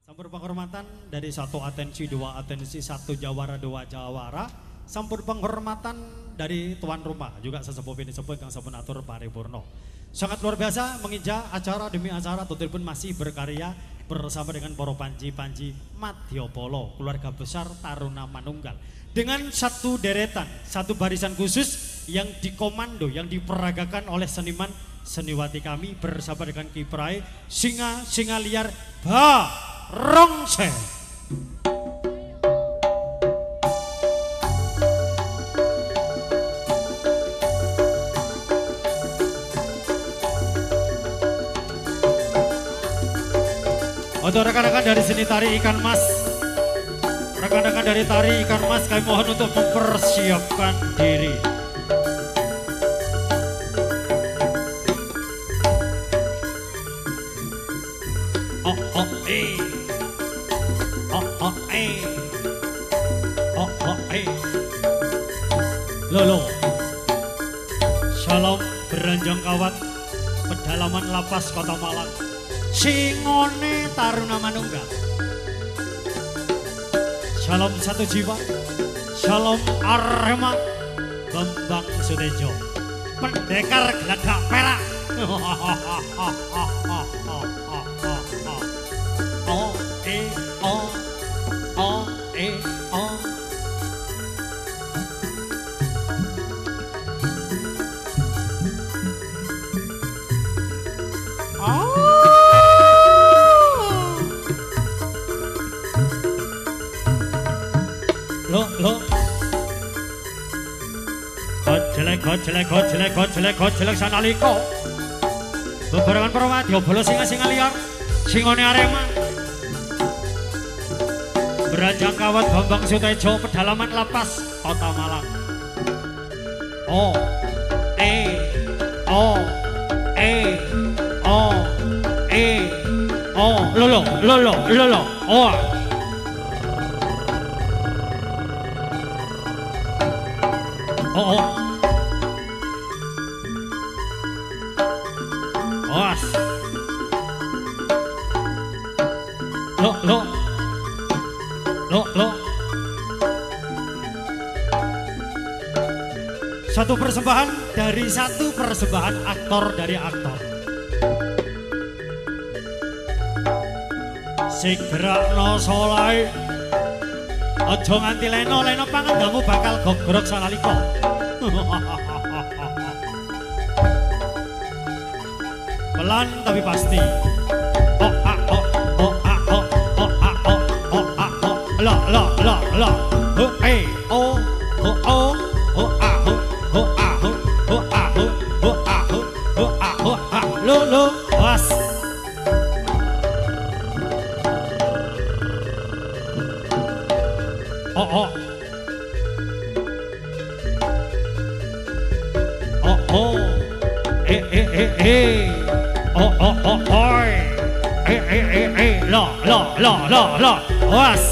Sampur penghormatan dari satu atensi, dua atensi, satu jawara, dua jawara. Sampur penghormatan dari tuan rumah, juga sesepuh bini sepuh kang sampun atur paripurno. Sangat luar biasa menginjak acara demi acara, Tutul pun masih berkarya bersama dengan para panji-panji Madyapala, keluarga besar Taruna Manunggal. Dengan satu deretan, satu barisan khusus yang dikomando, yang diperagakan oleh seniman seniwati kami bersama dengan kiprah singa liar Barongsai. Untuk rekan-rekan dari seni tari ikan mas, rekan-rekan dari tari ikan mas, kami mohon untuk mempersiapkan diri. Lolo, Shalom beranjang kawat, pedalaman lapas kota Malang, singone Taruna Manunggal. Shalom satu jiwa, Shalom Arema, Bambang Sutejo, pendekar geladak perak. Lo Gojelek sanaliko bebarengan para Madyapala singa liar singone Arema beranjang kawat Bambang Sutejo, pedalaman lapas kota Malang. Lolo Satu persembahan dari satu persembahan aktor dari aktor. Segera no solai, ojo nganti leno pangandamu bakal gogrok sanaliko. Pelan tapi pasti. Lo was. Was.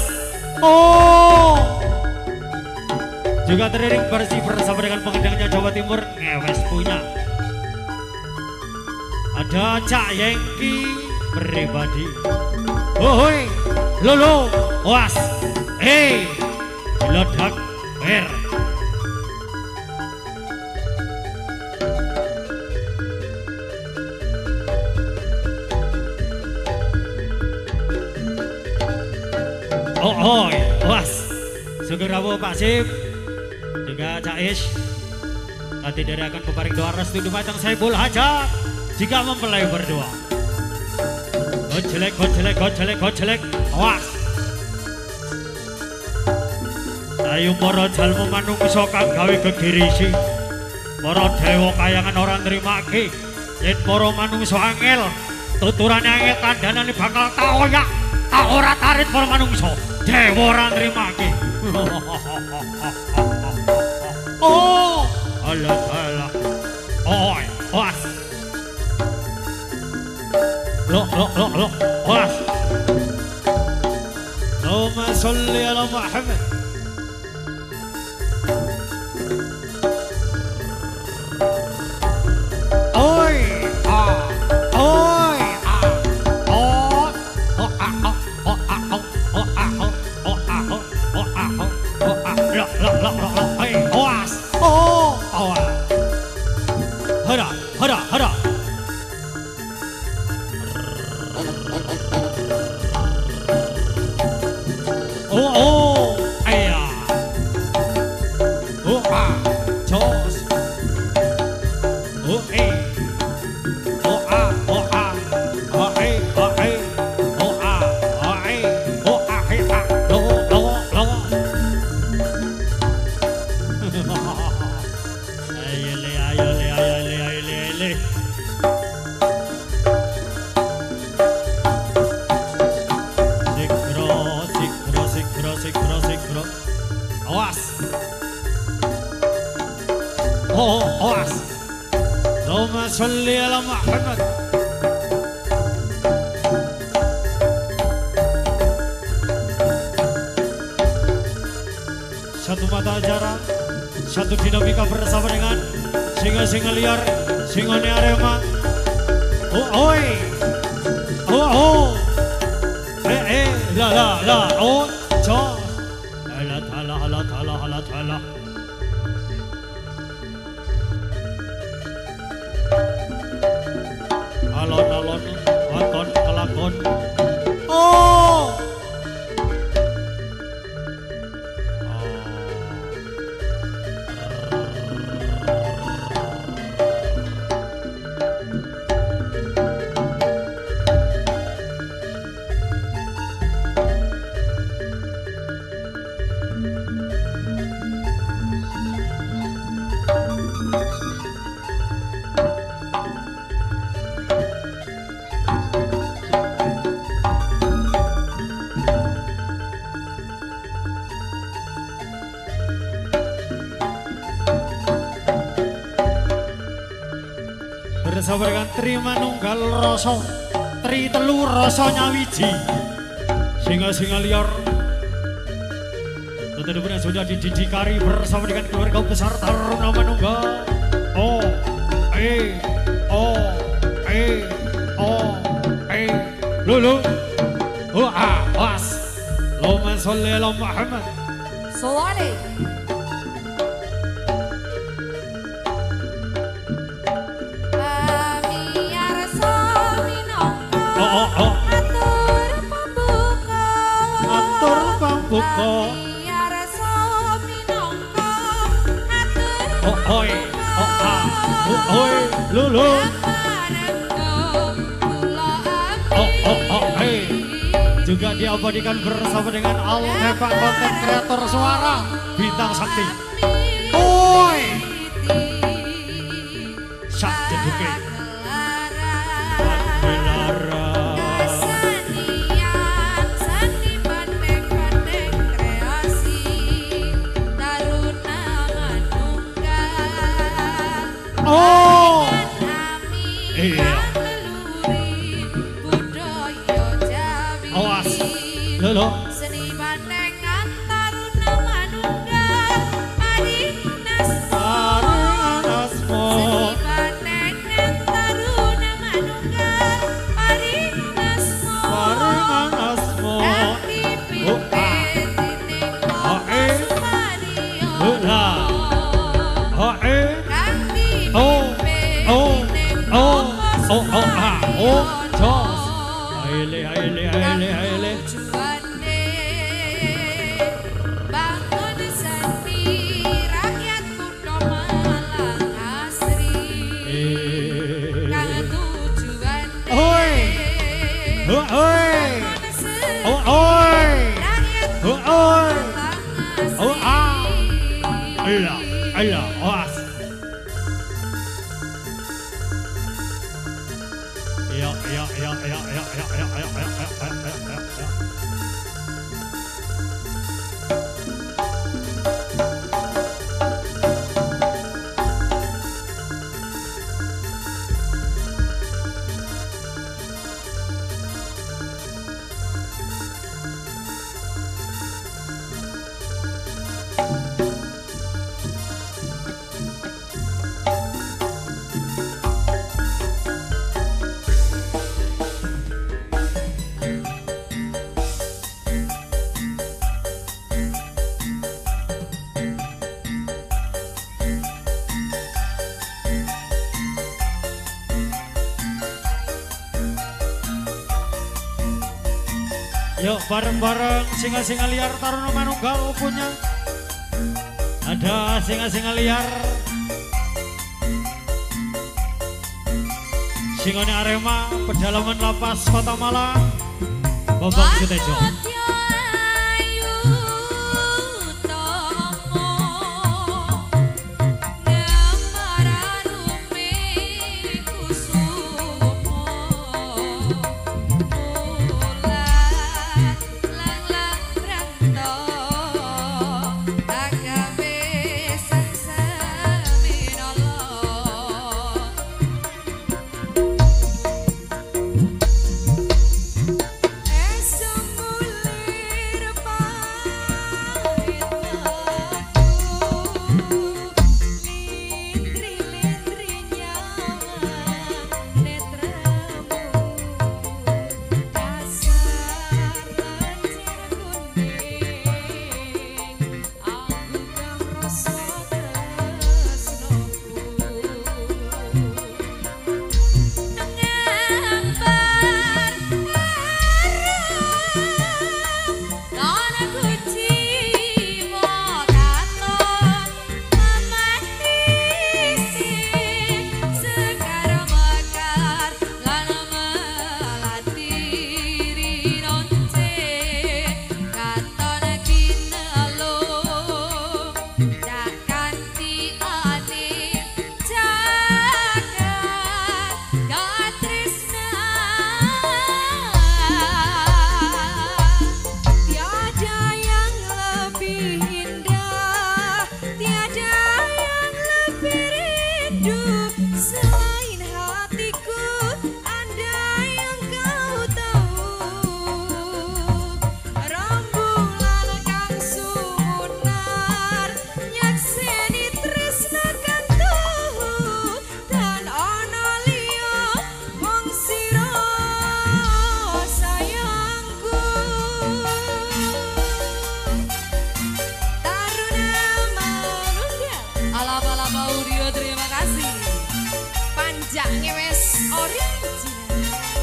Juga teriring bersih bersama dengan pengendangnya Jawa Timur ngewes punya. Ada Cak Yengki pribadi. Hoi, lolo, was, ledak ber. Was, Sugerawo Pak Sip, juga Cak Ish. Nanti dari akan peparing doa restu Dumajang Saiful Hajat jika mempelai berdua. Gojelek, was. Ayo para jalmu manungsa kang gawe gegirisi, para dewa kayangan ora nrimake, yen para manungsa angel, tuturane angel kandhanane bakal taoyak, tak ora tarit para manungsa, dewa ora nrimake. Alah. Was. Lo, was. Allahumma sholli ala Muhammad. Oh, ayah. Oh, ah, jos. Oh, oh, ah, oh, ah. Oh, oh, oh, ah, oh, ah, lo, lo, lo. Ayele, ayele, ayele, ayele, ayele. Sikro. Awas. Oh, awas. Allahumma sholli ala Muhammad. Satu mata acara, satu dinamika bersama dengan singa-singa liar, singone Arema. Oh, oi. Oh. La, oh, jos. Allah Ta'ala. Alon-alon, waton, kelakon. Oh. Bersama dengan Tri Manunggal Rasa, Tri Telu Rasa Nyawiji, singa-singa liar. Tentunya sudah dididikari bersama dengan keluarga besar Taruna Manunggal. Lulu, was, Allahumma sholli ala Muhammad. Sholli. Atur pambuka. Lulu. Juga diabadikan bersama dengan Altepa konten kreator suara Bintang Sakti. Sak jeduke. Awas, lolo. Seni bandengan Taruna Manunggal, Paringan Asmo. Seni bandengan Taruna Manunggal, Paringan Asmo. Ganti pimpin tining Mas Mario. Ganti pimpin tining Mas Mario. Jos. Aile. Bangun seni rakyat kudo malang asri. Kang tujuane bangun seni rakyat kudo malang asri. Allah, awas. Ya. Yuk bareng-bareng singa-singa liar Taruna Manunggal punya. Ada singa-singa liar Singone Arema pedalaman lapas Kota Malang Bambang Sutejo.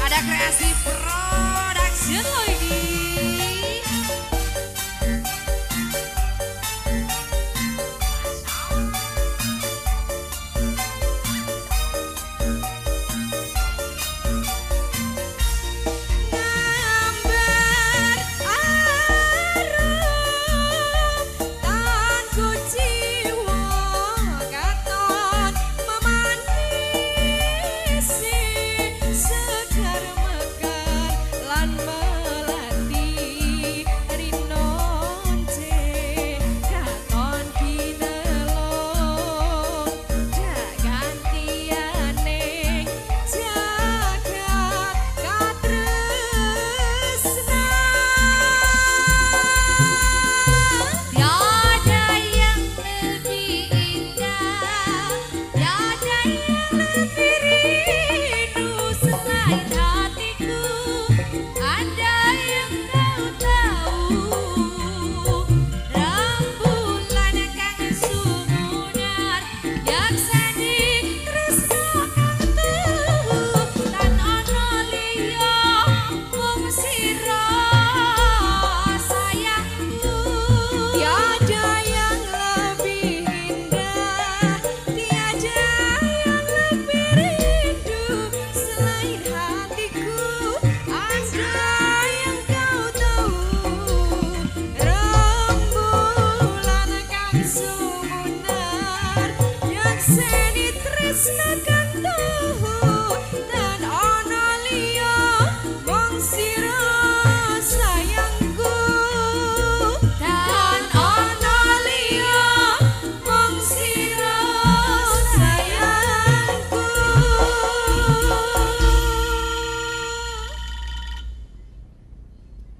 Ada kreasi production lagi.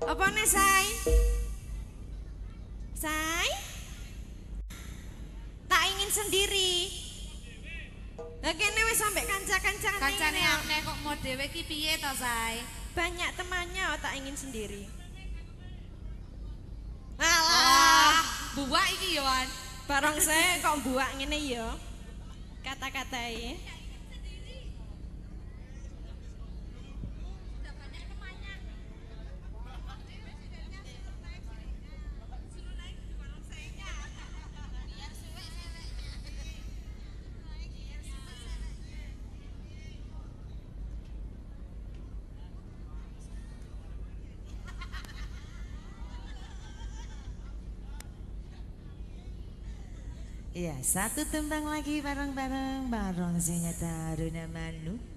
Apa nih, Say? Say? Tak ingin sendiri. Lah kene wis sampe kanca-kancane. Kancane akeh kok mau dhewe ki piye to, Say? Banyak temannya, tak ingin sendiri. Alah, buak iki yo, Wan. Barang saya kok buak ngene ya. Kata-katai. Iya, satu tembang lagi bareng-bareng Barong Sinyata Runa Manuka.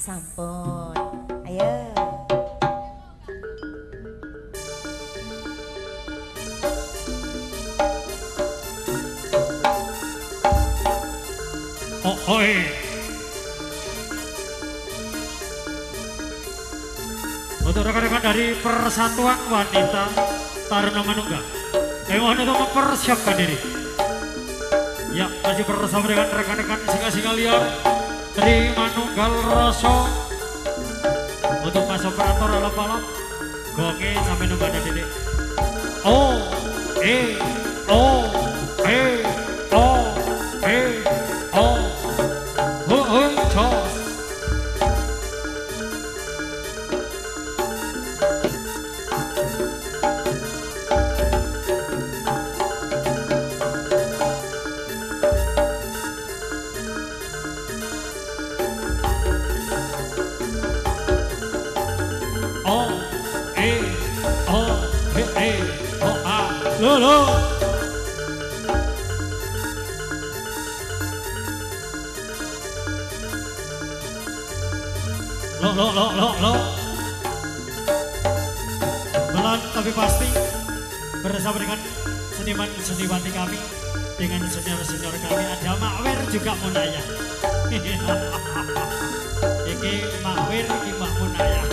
Sampun. Ayo. Oh, oi. Untuk rekan-rekan dari Persatuan Wanita Taruna Manunggal, mohon untuk mempersiapkan diri. Ya, masih bersama dengan rekan-rekan singa-singa liar dari Manunggal Roso. Untuk Mas Operator alap-alap, goke sampai nunggu ada titik. Oh, oh, oh, oh, jos. Lo lo Belan tapi pasti bersama dengan seniman-seniwati kami, dengan senior-senior kami, ada Makwir juga Munaya. Iki Makwir, iki Mbak Munaya.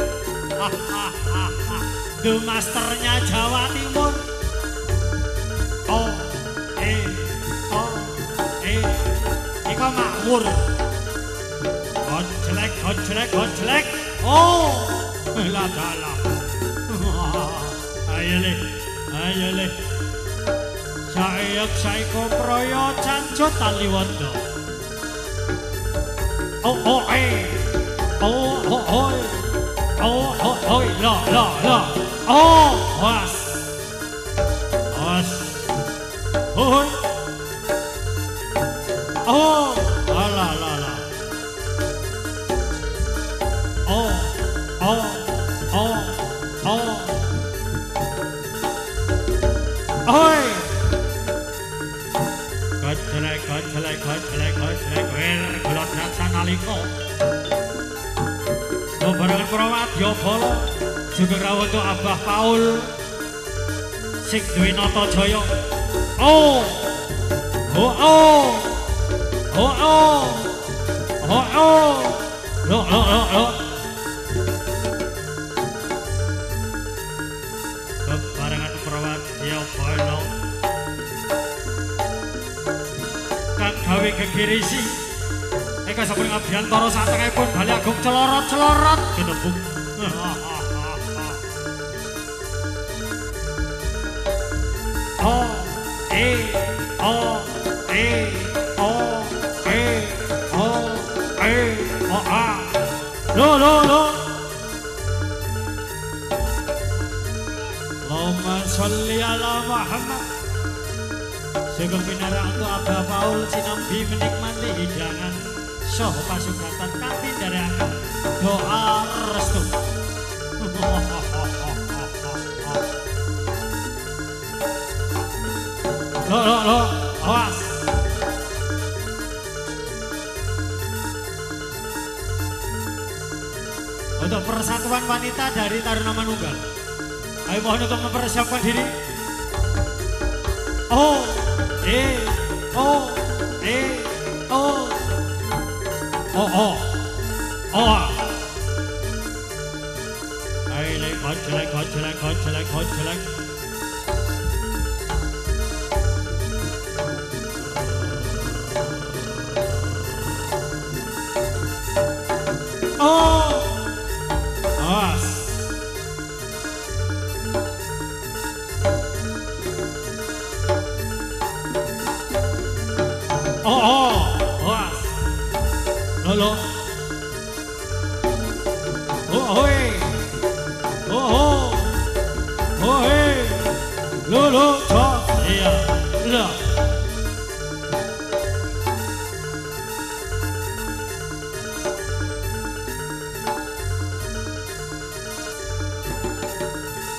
The masternya Jawa Timur. Ika Makmur. Gojlek. Oh, lah. Ayo le. Saiko proyo cancut taliwondo. Oh, la. Oh, was. Hoi. Oh, la. Oi. Gojlek, gelot laksana liko. Bebarengan Prawadya Bala Sugeng Rawuh Abah Paul sing duwe nata jaya. Oh. Lo. Bebarengan Prawadya Bala kang gawe gegirisi eka sampun ngabiyantara satengahipun Bali Agung celorot ketembung. Lo. Allahumma sholli ala Muhammad. Sugeng pinara untuk Abah Paul sinambi menikmati hidangan soh pasugatan kantin dari akan doa restu. Lo, awas. Untuk Persatuan Wanita dari Taruna Manunggal, ayo mohon untuk mempersiapkan diri. Oh. Ayo gojlek. Oh, awas. Awas. Lo. Lo, jos. Iya, lo.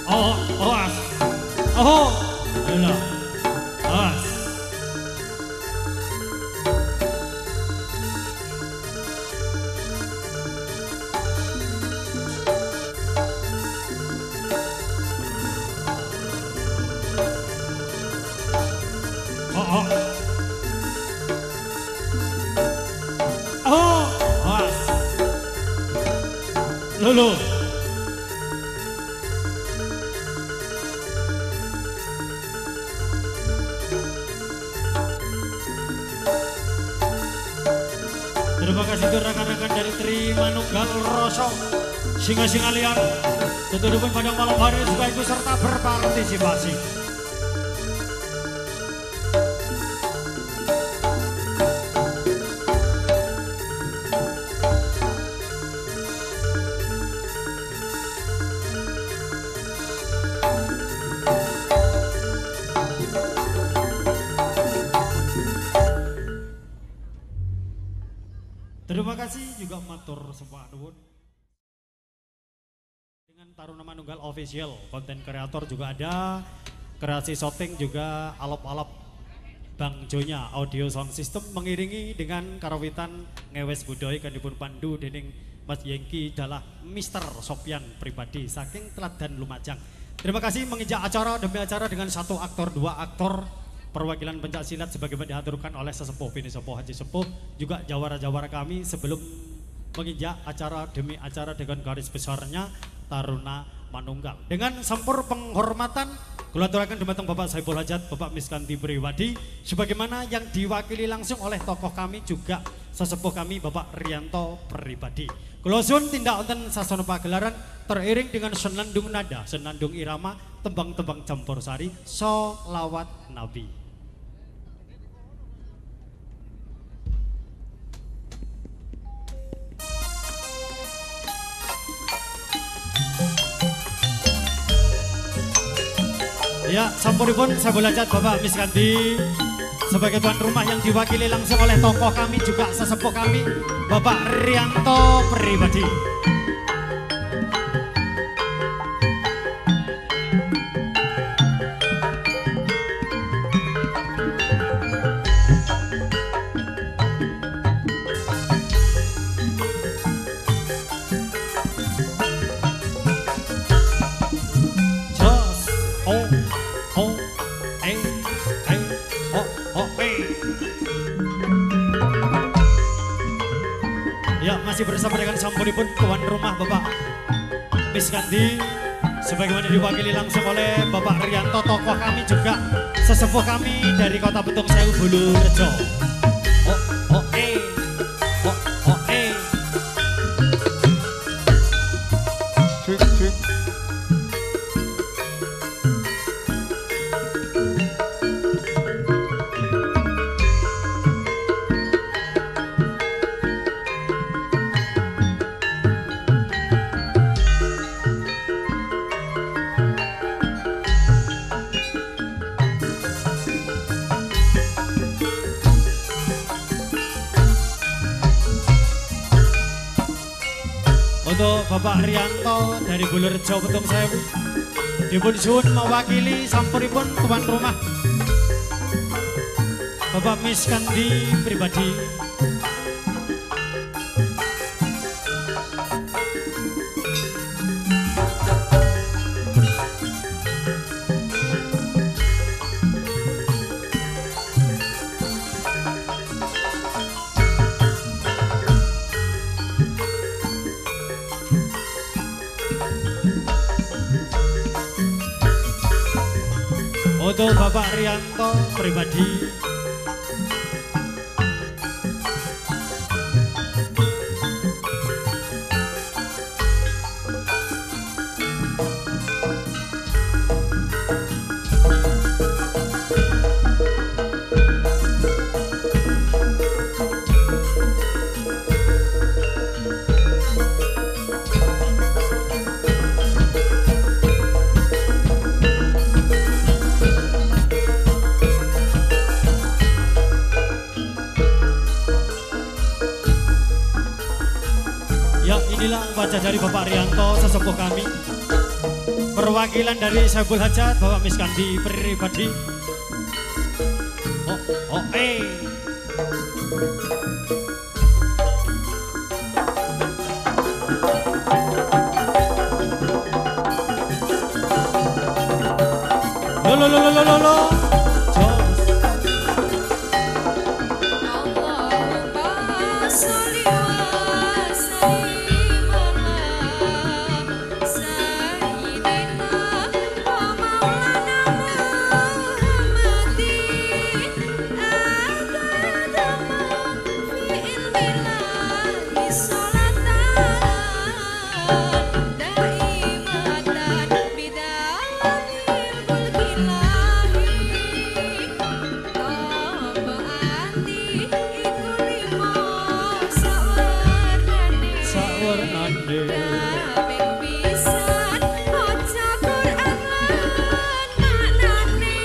Awas. Lo. Awas. Awas. Lo. Terima kasih untuk rekan-rekan dari Trimanunggal Roso, Singa-singa liar, tutupin pada malam hari supaya ikut serta berpartisipasi. Terima kasih juga matur semua nuwun. Dengan Taruna Manunggal Official, konten kreator juga ada, kreasi shooting juga alop-alop Bang Jonya, audio sound system mengiringi dengan karawitan ngewes budaya kan dipun pandu dening Mas Yengki adalah Mr. Sopyan pribadi saking Teladan Lumajang. Terima kasih menginjak acara demi acara dengan satu aktor, dua aktor. Perwakilan pencak silat sebagaimana diaturkan oleh sesepuh Bini Sepuh Haji Sepuh, juga jawara-jawara kami sebelum menginjak acara demi acara dengan garis besarnya Taruna Manunggal. Dengan sampur penghormatan kula aturaken dumateng Bapak Saiful Hajat, Bapak Miskanti Priwadi, sebagaimana yang diwakili langsung oleh tokoh kami juga sesepuh kami Bapak Rianto Pribadi. Kula suwun tindak wonten sasana pagelaran teriring dengan senandung nada, senandung irama, tembang-tembang campursari, sholawat Nabi. Ya, sampuripun Saiful Hajat Bapak Miskanti sebagai tuan rumah yang diwakili langsung oleh tokoh kami juga sesepuh kami Bapak Rianto Pribadi. Masih bersama dengan sampuripun tuan rumah Bapak Miskanti sebagaimana diwakili langsung oleh Bapak Rianto, tokoh kami juga sesepuh kami dari Kota Betung Sewu Bulurejo. Untuk Bapak Rianto dari Bulurejo Betung Sewu dipun suwun mewakili sampuripun tuan rumah Bapak Miskanti Pribadi. Untuk Bapak Rianto Pribadi. Inilah wajah dari Bapak Rianto, sesepuh kami. Perwakilan dari Saiful Hajat, Bapak Miskanti Pribadi. Lo. iku limo sawarnane sawarnane kaping pisan maca Quran maknane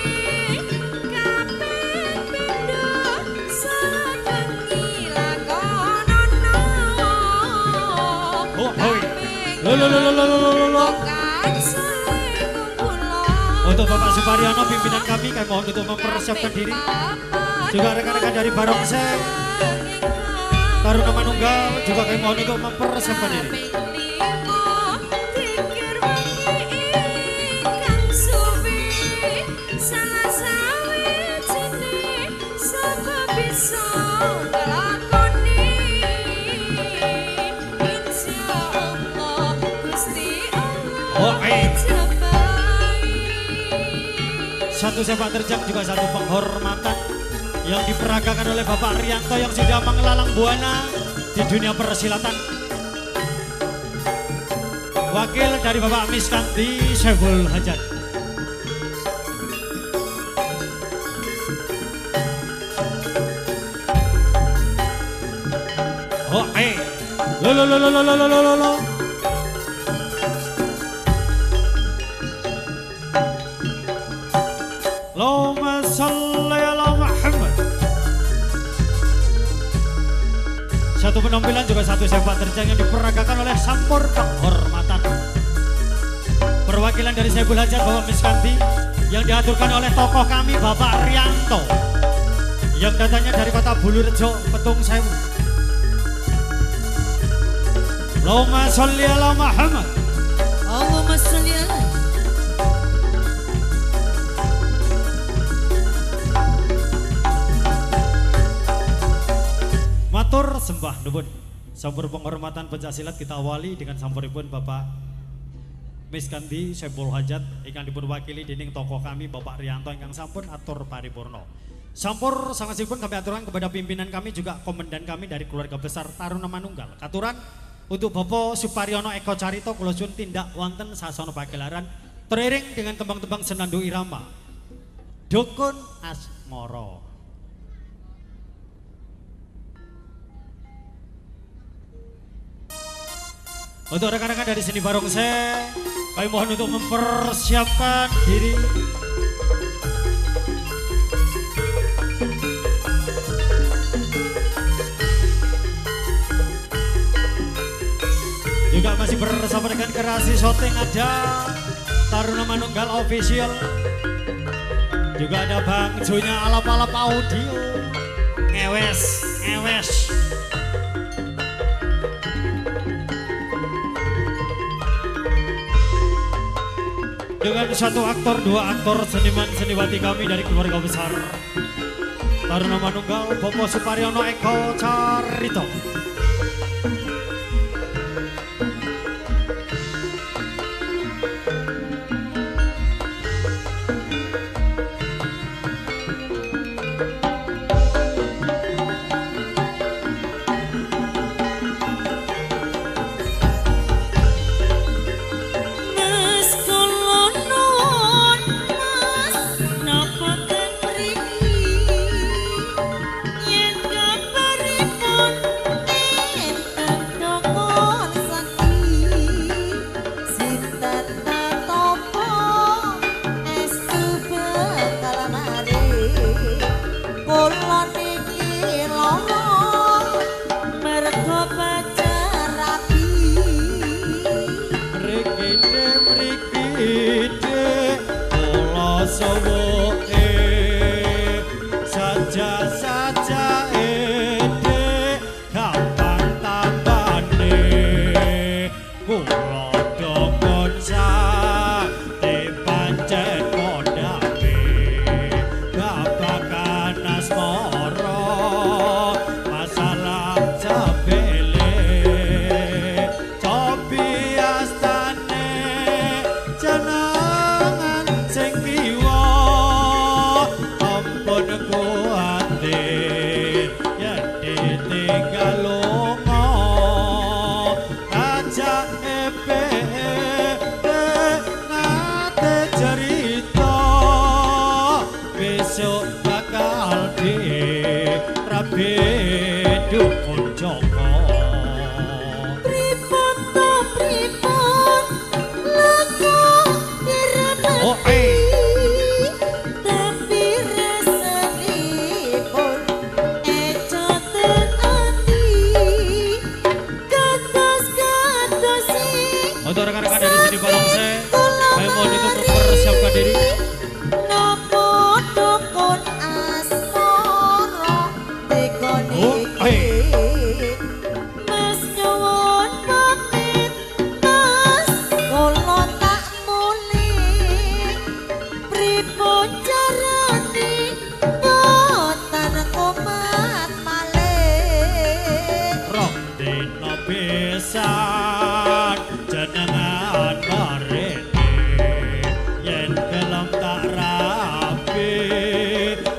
kaping pindho salat wengi lakonono oh hoi lo kan sore kumpulo untuk Bapak Suparyono pimpinan kami mohon untuk mempersiapkan diri juga rekan-rekan dari Barongsai Taruna Manunggal juga kami mohon untuk mempersiapkan diri. Satu sepak terjang juga satu penghormatan yang diperagakan oleh Bapak Rianto yang sudah mengelalang buana di dunia persilatan. Wakil dari Bapak Miskanti Saiful Hajat. Oh, lo. Allahumma salli ala Muhammad. Satu penampilan juga satu sepak terjang yang diperagakan oleh Sampur Penghormatan. Perwakilan dari Saiful Hajat Bapak Miskanti yang diaturkan oleh tokoh kami Bapak Rianto yang datangnya dari kota Bulurejo, Petung Sewu. Allahumma salli ala Muhammad. Allahumma sholli ala Matur sembah nuwun. Sampur penghormatan pencaksilat kita awali dengan sampuripun Bapak Miskanti Saiful Hajat ingkang dipun wakili dening tokoh kami Bapak Rianto ingkang sampun atur paripurna. Sampur sangasipun kami aturkan kepada pimpinan kami juga komandan kami dari keluarga besar Taruna Manunggal. Katuran untuk Bapak Suparyono Eko Carito kula suwun tindak wonten sasana pagelaran teriring dengan tembang-tembang senandung irama Dukun Asmara. Untuk rekan-rekan dari seni Barongsai, kami mohon untuk mempersiapkan diri. Juga masih bersama dengan Kerasi Shooting ada Taruna Manunggal Official. Juga ada Bang Jonya Alap-Alap Audio. Ngewes. Dengan satu aktor, dua aktor seniman seniwati kami dari keluarga besar Taruna Manunggal Bapak Suparyono Eko Carito. dukun Joko. Pripun to pripun laku diremeti. Oh, Tapi rasanipun eco ten ati. Kados-kadosi untuk rekan-rekan dari sini Balongse, saya mohon itu mempersiapkan diri. nopo dukun asmara tekoni. Oh, Mas nyuwun pamit, Mas kula tak muni. Pripun carane boten kumat malih. Rong dina pisan jenengan marene yen kelem tak rapi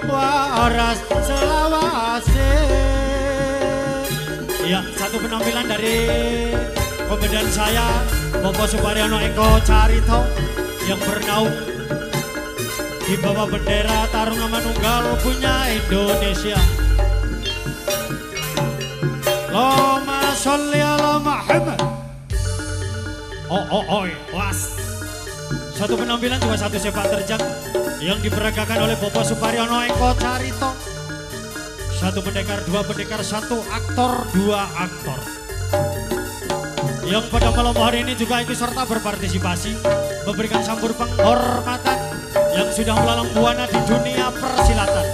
waras selawase. Ya, satu penampilan dari komandan saya Bapak Suparyono Eko Carito yang bernaung di bawah bendera Taruna Manunggal punya Indonesia. Allahumma sholli ala Muhammad. Was. Satu penampilan juga satu sepak terjang yang diperagakan oleh Bapak Suparyono Eko Carito. Satu pendekar, dua pendekar, satu aktor, dua aktor. Yang pada malam hari ini juga ikut serta berpartisipasi memberikan sambur penghormatan yang sudah melalang buana di dunia persilatan.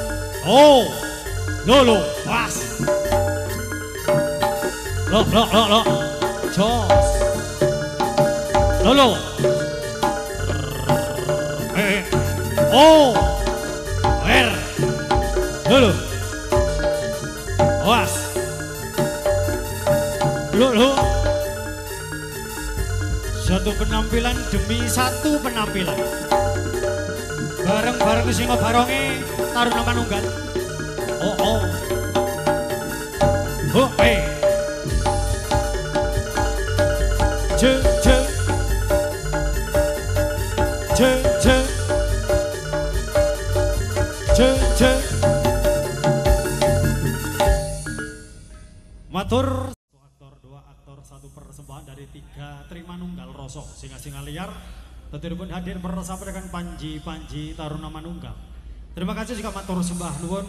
Oh, lolo, was. Lo, jos. Lolo. Oh, lolo. Was. Lolo. Satu penampilan demi satu penampilan. Bareng-bareng singo baronge Taruna Manunggal. Oh. Matur aktor, dua aktor, satu persembahan dari tiga Trimanunggal Roso singa-singa liar tentu pun hadir bersama dengan Panji Taruna Manunggal. Terima kasih juga matur sembah nuwun.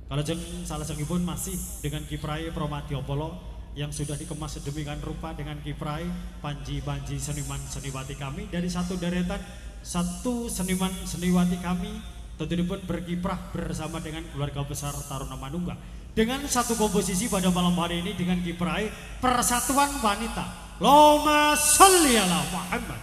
Kalau jeng salah pun masih dengan Kiprai Promatyopolo yang sudah dikemas sedemikian rupa dengan Kiprai Panji seniwati kami dari satu deretan satu seniwati kami tentu pun berkiprah bersama dengan keluarga besar Taruna Manunggal dengan satu komposisi pada malam hari ini dengan Kiprai Persatuan Wanita. Allahumma sholli ala Muhammad.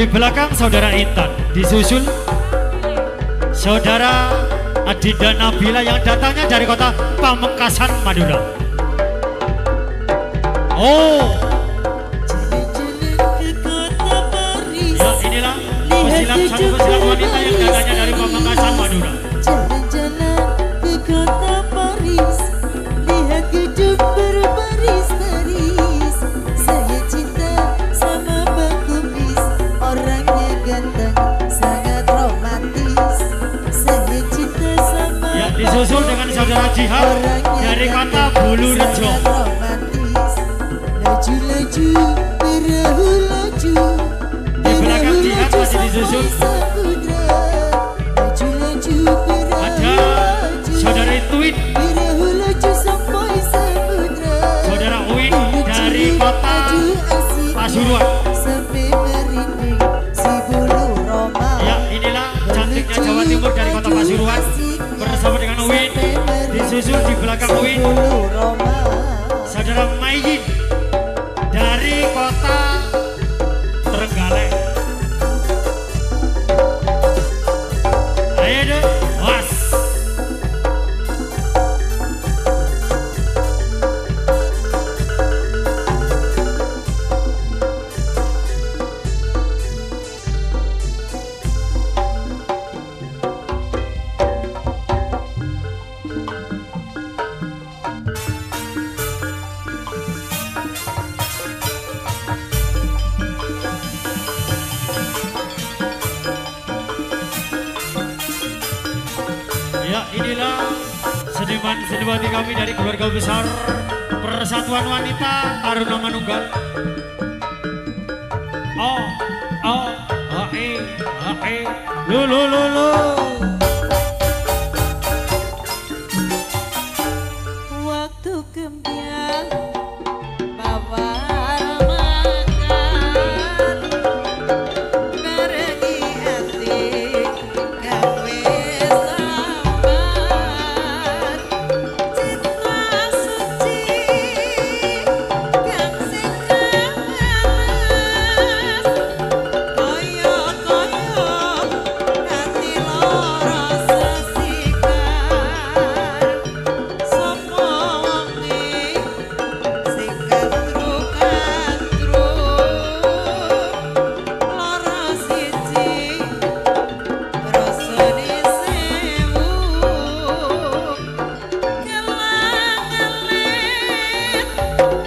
Di belakang saudara Intan, disusul saudara Adinda Nabila yang datangnya dari kota Pamekasan, Madura. Oh, ya inilah pesilat satu pesilat wanita yang datangnya dari Pamekasan, Madura. Jalan-jalan ke kota Paris, lihat gedung berbaris-baris. Saya cinta sama Bang Kumis, orangnya ganteng, sangat romantis. Saya cinta sama Ya, disusul dengan saudara Jihad dari kota Bulurejo. Laju-laju, perahu laju. Di belakang Jihad masih disusul ada saudara Twin, saudara Uin dari kota Pasuruan. Ya, inilah cantiknya Jawa Timur dari kota Pasuruan bersama dengan Uin. Disusul di belakang Uin saudara Mayin dari kota Trenggalek. Ayo deh, was. Ya, inilah seniman-seniman kami dari keluarga besar Persatuan Wanita Taruna Manunggal. Oh, lu. Waktu kembiang bawa makan merengi hati gawe sambat cinta suci kang sing kalas koyo-koyo hati loro sesikar sapa wonge sing kantru-kantru lara siji rasane sewu kelangan-langan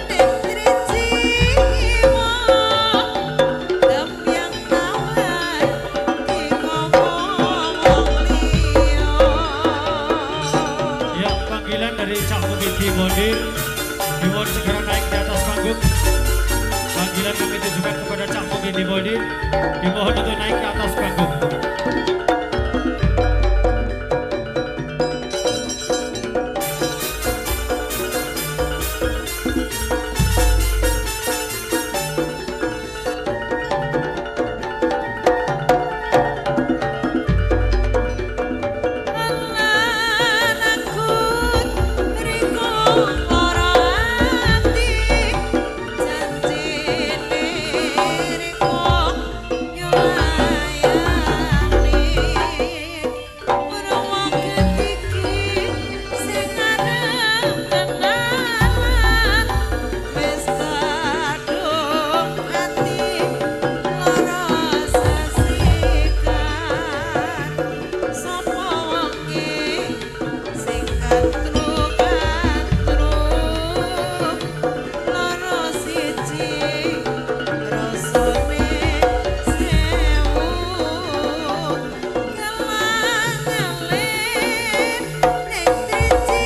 ning driji jiwa tembyang tawar dikowo wong liya. Ya, panggilan dari Cak Mugi Dimondir. Dimohon segera naik di atas panggung. Panggilan kami tujukan kepada Cak Mugi Dimondir. Dimohon untuk naik ke atas panggung. Anakku riko lara ati janjine riko yo layani ora wong iki sing arep kenalan wis kadung ati lara sesikar sapa wonge sing kantru-kantru lara siji rasane sewu kelangan-langan ning driji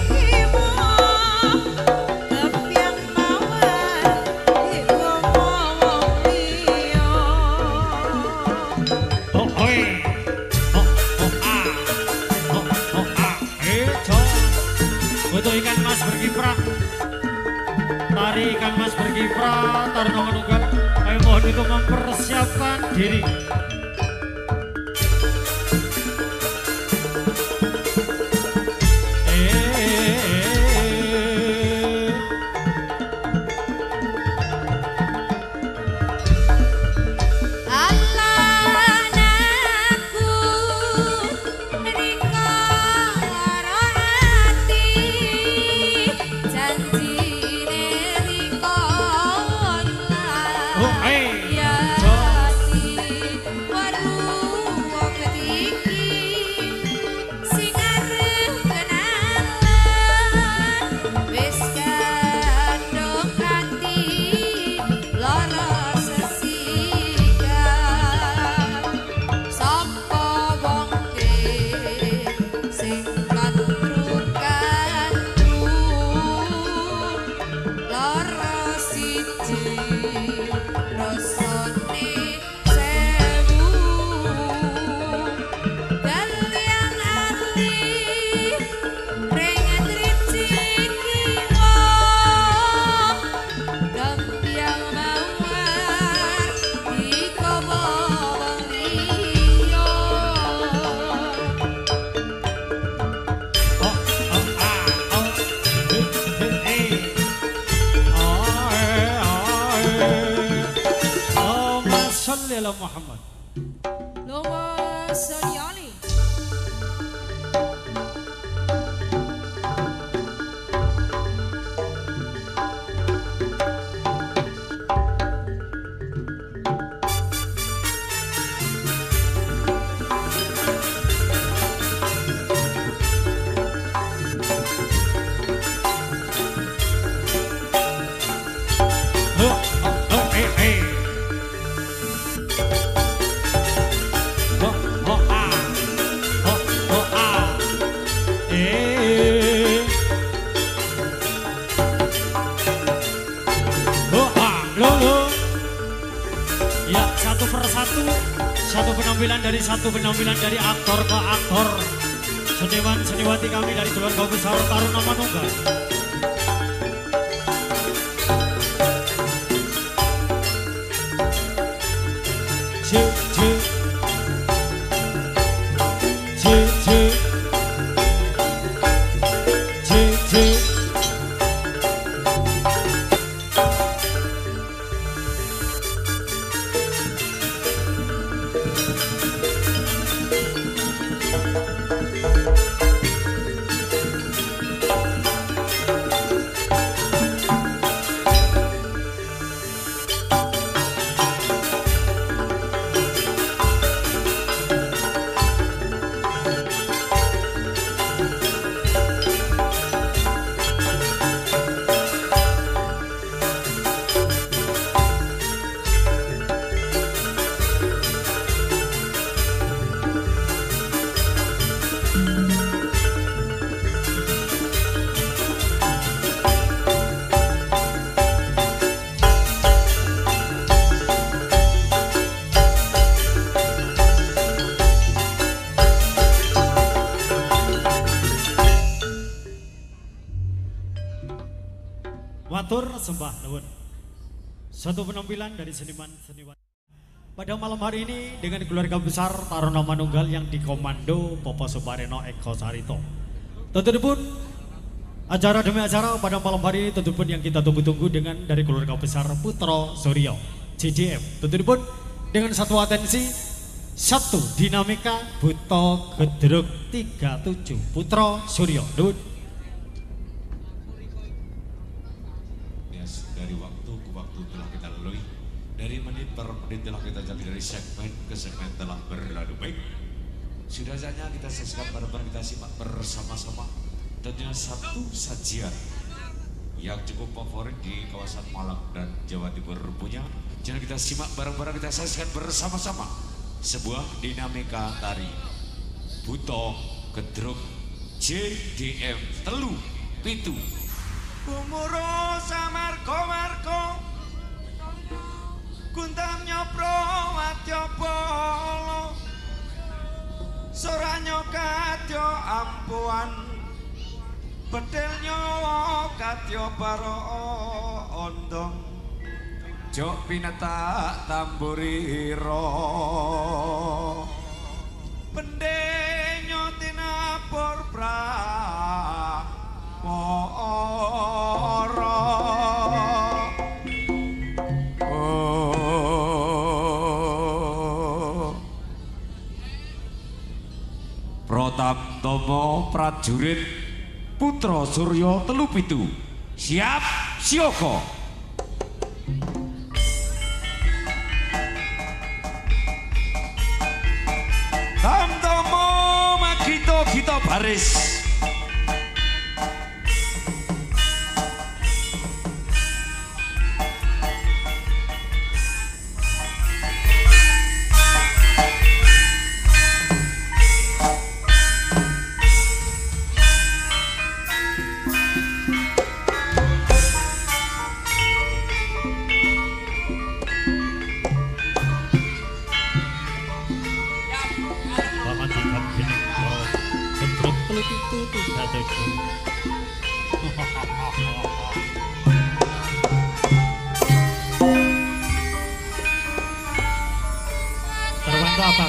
jiwa tembyang mawar dikowo wong liya. Oh, oi. Oh, ah. Jos. Foto ikan mas berkiprah. Tari ikan mas berkiprah, Taruna Manunggal. Ayo mohon untuk mempersiapkan diri. Halo Muhammad. Lomo Sodioli. Satu penampilan dari aktor ke aktor, seniman seniwati kami dari keluarga besar Taruna Manunggal. Matur sembah nuwun. Satu penampilan dari seniman seniwati. Pada malam hari ini dengan keluarga besar Taruna Manunggal yang dikomando Bapak Supareno Eko Sarito. Tentu acara demi acara pada malam hari ini tentu pun yang kita tunggu-tunggu dengan dari keluarga besar Putra Suryo CDM. Tentu pun dengan satu atensi, satu dinamika Buto Gedruk 37 Putra Suryo. Dari waktu ke waktu telah kita lalui, dari menit per menit telah kita jalani, dari segmen ke segmen telah berlalu baik. Sudah saatnya kita saksikan bareng-bareng, kita simak bersama-sama. Tentunya satu sajian yang cukup favorit di kawasan Malang dan Jawa Timur punya. Jangan kita simak bareng-bareng, kita saksikan bersama-sama sebuah dinamika tari Buto Gedruk JDM Telu Pitu. Kumuro samarko-marko Kuntam nyopro watyo polo Soranyo katyo ampuan Bedel nyowo katyo baro ondong Jok pinetak tamburiro Bendenyo tinapur pra Protamtomo prajurit Putra Suryo Telu Pitu siap sioko. Tamtomo magito gito baris.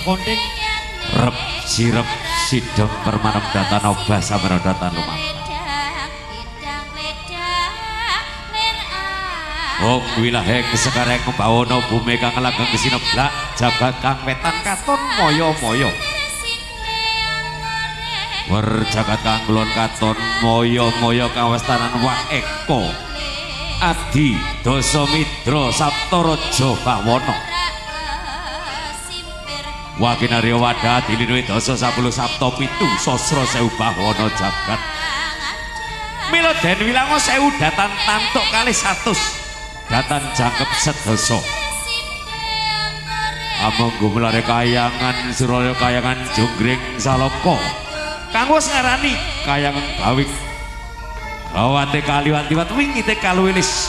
Konting rep sirep sidem permanem datan obah samarodatan lumampah. Oh wilahe kesekareng bawana bumi kang langgeng sineblak jagat kang wetan katon moyo-moyo. Wer jagat kang kulon katon moyo-moyo kawastanan Wah Eko. Adi Dasamidra Saptaraja Bawana. Wakinarya Wadah dilinui dasa 10 Sapta 7 Sasra 1000 Bawana jagat. Mila den wilango 1000 datan tantuk kalih 100. Datan jangkep sedasa. Among gumulare kayangan Suraya kayangan Jonggring Salaka. Kanggo ngarani kayangan Bawik. Awate kaliwantiwat wingite kaluwilis.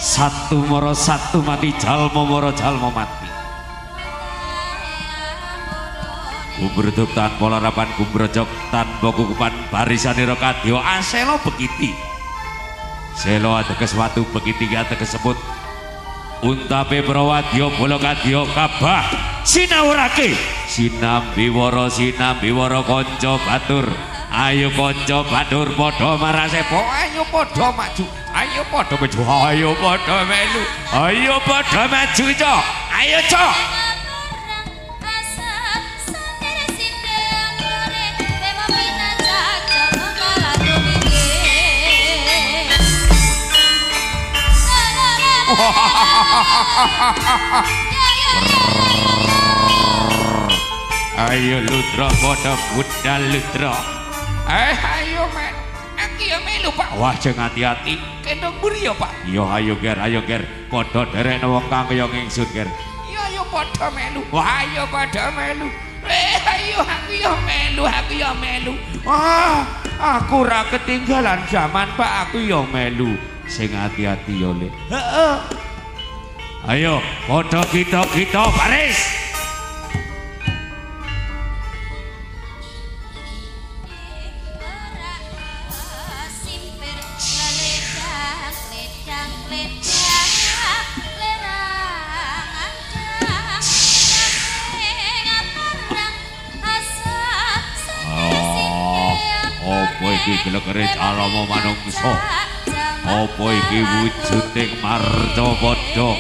Satu mara satu mati jalma mara jalma mati. Gumbrejog tanpa larapan gumbrejog tanpa kukupan barisanira kadya asela bekiti. Selo ateges watu bekiti ateges sebut untape prawadya bola kadya kabah sinawurake sinambi wara kanca batur. Ayo kanca batur padha marasepo ayo padha maju ayo padha maju ayo padha melu ayo padha maju cok ayo cok. Ayo Ludra padha budal Ludra. Ayo men, aku ya melu Pak. Wah jeng hati-hati, kendong buri ya Pak. Yo ayo ger, padha derekno wong kang kaya ngingsun ger. Yo ayo padha melu. Wah ayo padha melu. Ayo aku ya melu. Wah, aku ora ketinggalan zaman Pak, aku ya melu. Sing hati-hati yo Le. Heeh. Ayo padha kita baris. Gelekere calama manungsa apa iki wujuding marcapada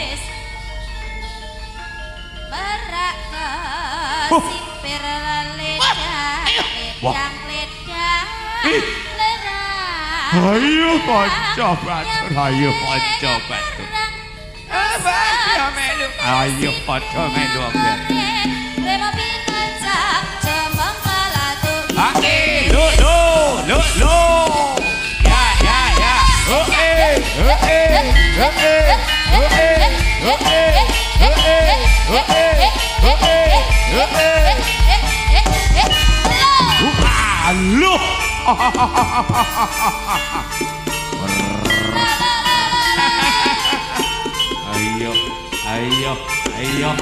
ayo kanca batur ayo kanca batur ayo padha melu Lo ayo iya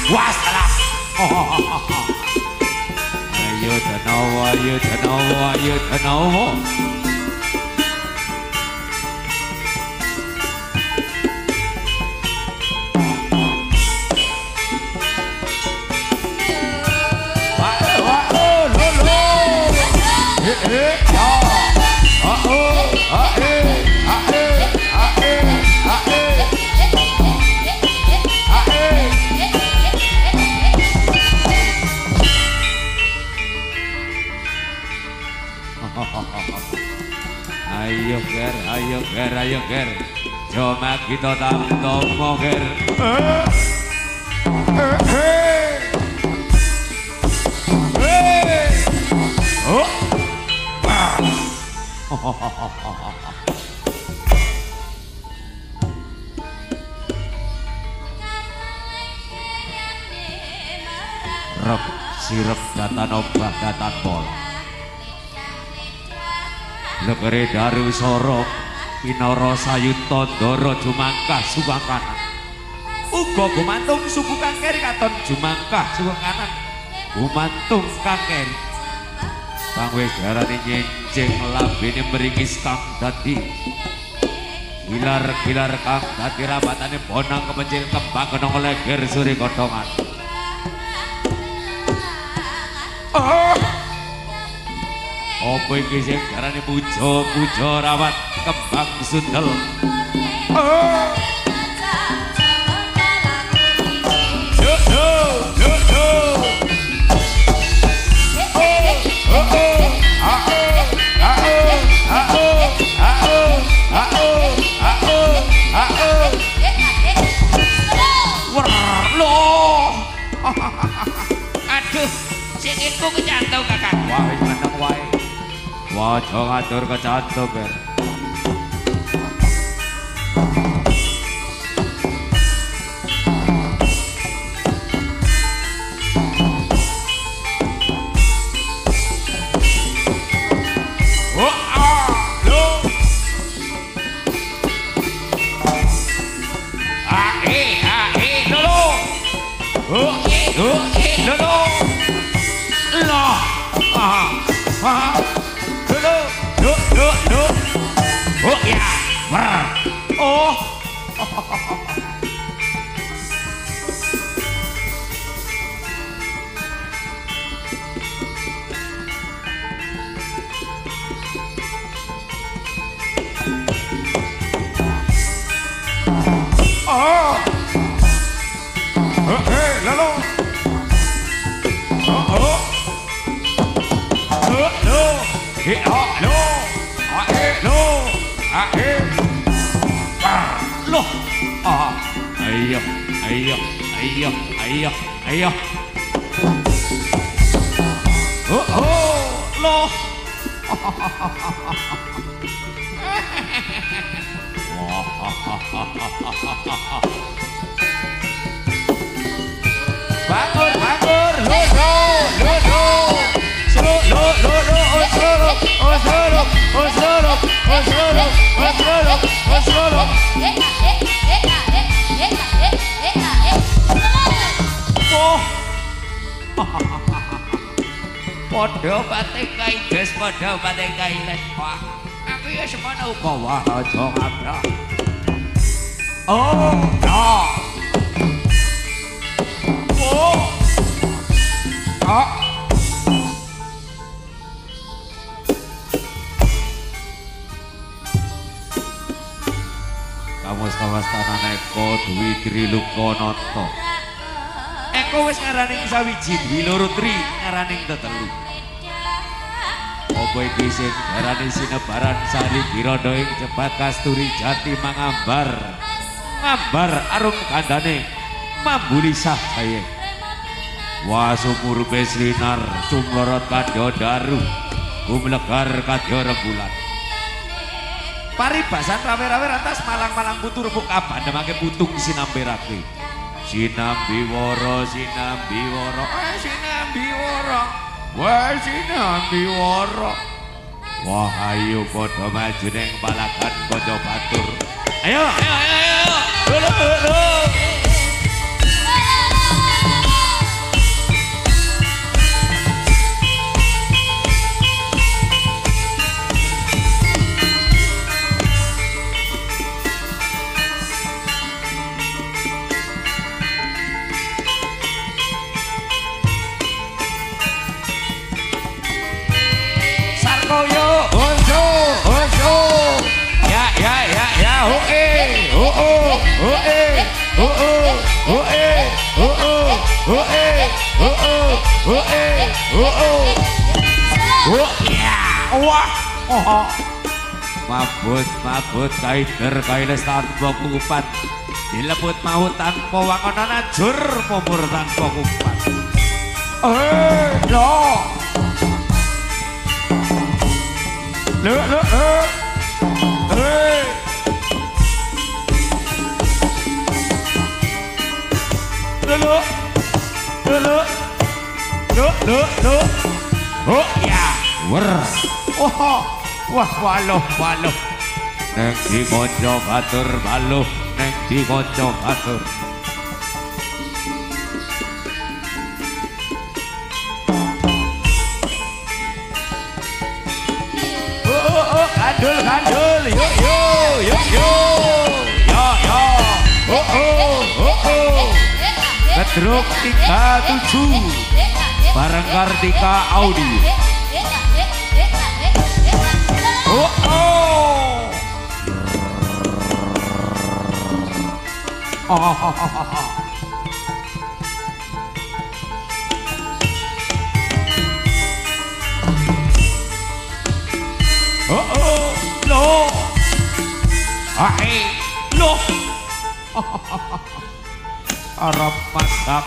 wassalam. Ayo Danawa. Ayo ger, joma kita tamtomo ger. Rep sirep datan obah datan pol legere daru sorok pinara sayuta ndara jumangkah suku kanan uga gumantung suku kangkeri katon jumangkah suku kanan gumantung kangkeri kang wis diarani nyencing lambene mringis kang dadi gilar-gilar kang dadi rabatane bonang kepencil kembang kenong leger suri kodongan. Apa iki sing diarani puja rawat kembang sundel. Aduh, sikilku kecantol kakak. Wah, wis meneng wae. Waja ngatur kecantol, Ber. Ayo. Loh. Bangun. Padha batik kaides, padha batik kaides. Wah, aku ya semono uga wah aja ngabrak. Oh, ya. Kamus tanah Eko Dwi Trilukanata. Eko wis ngaraning sawiji, Dwi loro Tri ngaraning tetelu. Apa iki sing diarani sinebaran sari dirandha ing Jebat Kasturi Jati mangambar. Ngambar arum kandhane mambuli sah saye. Wasumur beslinar sumlorot kadya daru. Gumlegar kadya rembulan. Paribasan rawe-rawe rantas malang-malang putu rebuk kaban demake putung sinamberake. Sinambiwara. Wah ayo padha maju ning palagan kanca batur. Ayo. Lho. Mabut kaider kailes tanpa kukupan dilebut mau tanpa wangonan ajur pomur tanpa kukupan Hei. Oh ya, wah waluh. Neng di konco batur baluh, neng di konco batur. Kandul, yuk. Gedruk 37 bareng Kartika Audio. Loh. Loh. Arab masak.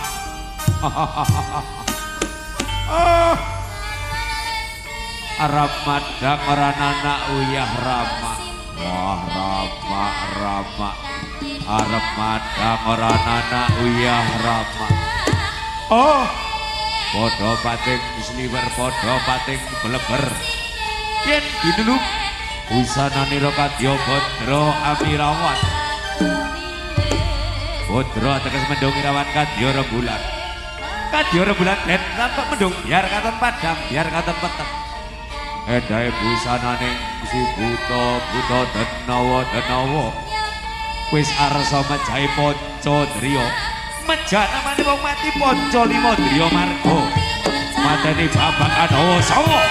Arab madak orang anak uyah Rama. Wah Rama. Arab madak orang anak uyah Rama. Oh. Podo pating sliwer, podo pating bleber. Yen dulu Wisana nira kadya Badra Amirawan. Badra teges mendung irawan kadya rembulan. Kadya rembulan den tanpa mendung biar katon padang, biar katon peteng. Edahe busananing si buta denawa. Wis arsa mejahe Panca Driya. Mejak namane wong mati Panca Lima Driya Marga. Mateni babakan hawa sawa.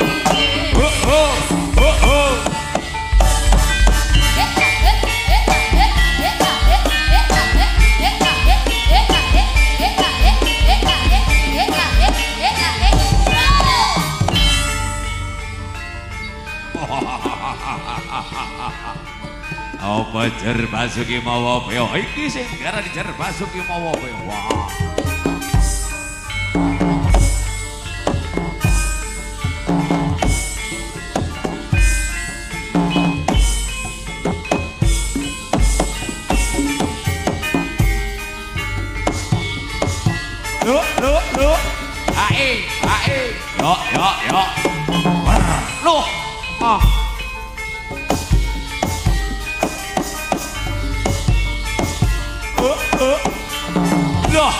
Apa Jer Basuki mawa peo iki sing diarani Jer Basuki mawa peo. Wah. Loh. Ae. Yo. Loh. Loh.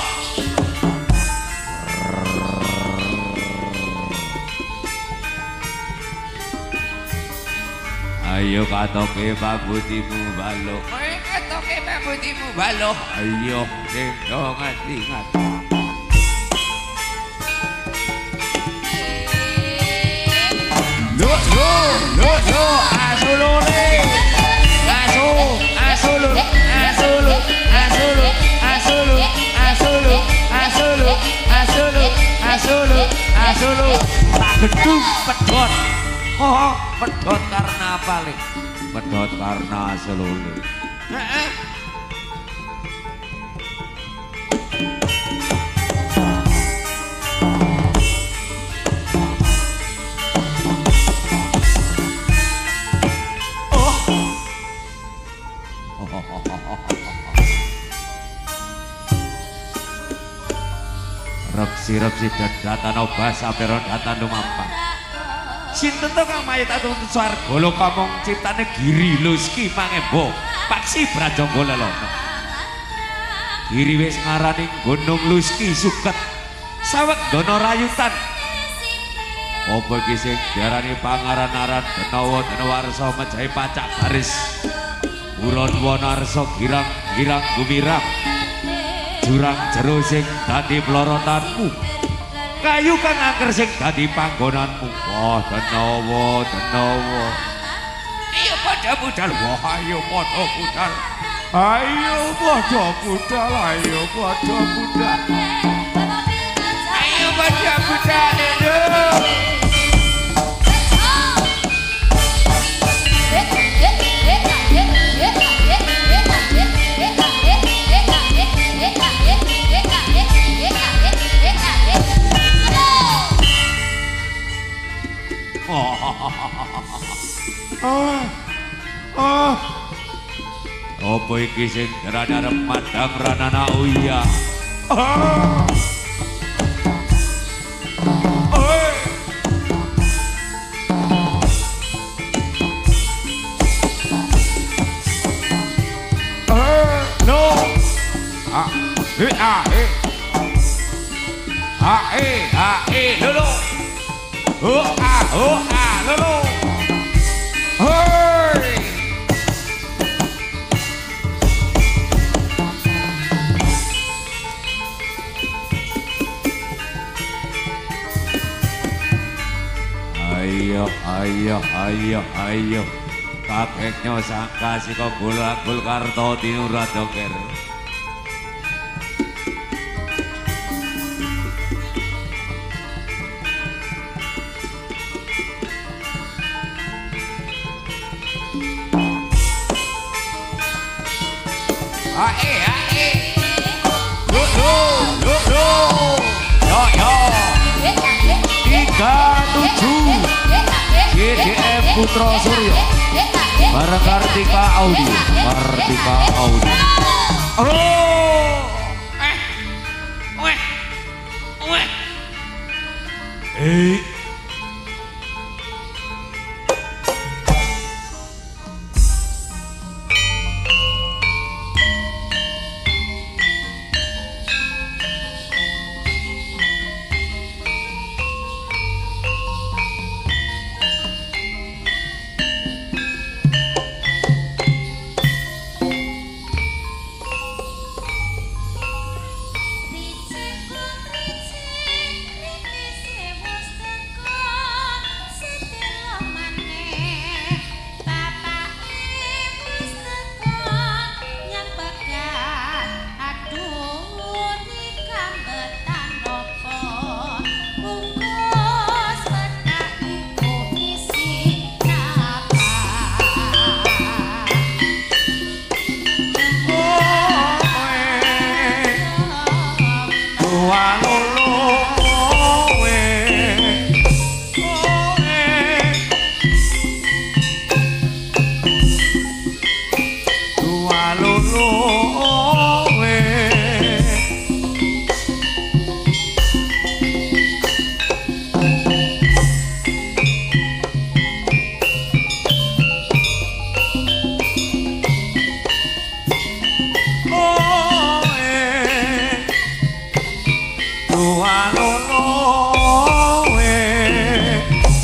Ayo katoke pambutimu balok. Ayo sing ngati-ngati. Loh, asulule. Asulu. Tak gedung pedhot. Pedhot karena apa, Le? Pedhot karena asulule. Heeh. Repsi datan obah saperon datan lumampah. Sinten to kang mayit atun swarga lho kamong ciptane Giri Luski Mangembo Paksi Brajangga Lelana. Giri wis ngarani Gunung Luski Suket saweg dono rayutan. Apa iki sing diarani pangaran-aran Denawa-Denawarsa mejahe pacak baris. Buron Wanarsa girang gumirang. Jurang jero sing dadi plorotanmu. Kayu kang angker sing dadi panggonanmu. Wah Denawa. Ayo padha budal. Wah ayo padha budal. Ayo padha budal. Ayo padha budal. Apa iki sing darah-darah madang ranana uya? Lolo. Lolo. Hey. Ayo. Kakeknya sangka si kok gul karto tinura doker. GDM Putra Suryo bareng Kartika Audio.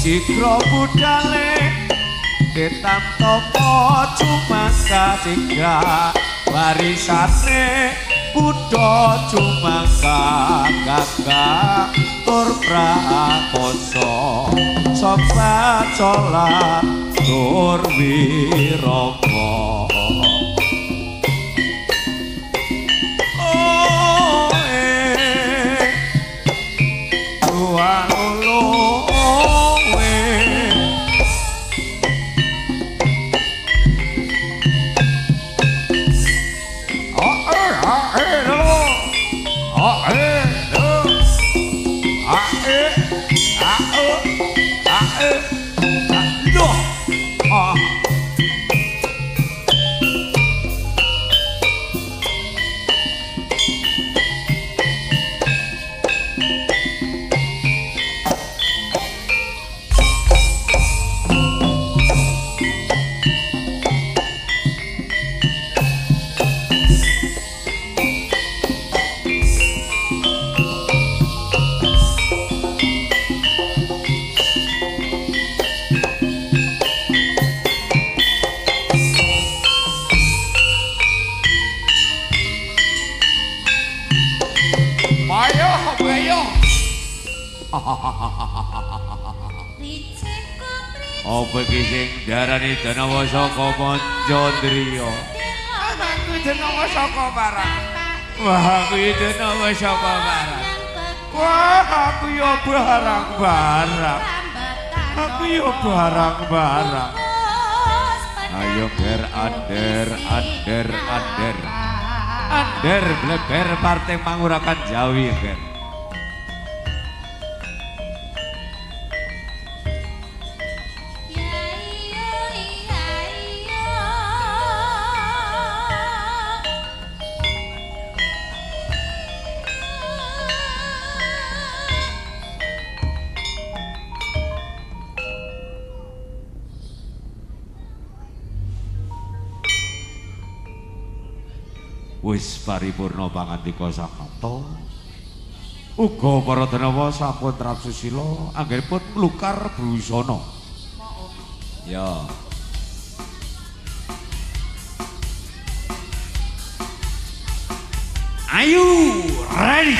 Jikro budale ketam toko cuma ketiga warisane budo cuma kakak tur prakoso sobat sholat tur wiromo. Apa iki sing diarani Danawa saka Manjandriya? Aku Danawa saka Barang. Wah, aku Danawa saka Barang. Wah, aku yo barang-barang. Aku yo barang-barang. Ayo ger ander. Ander bleber Partai Mangurakan Jawi ger. wis paripurna pangandika sakata. Uga para denawa sampun trap susila anggenipun nglukar busana. Ya. Ayo, ready.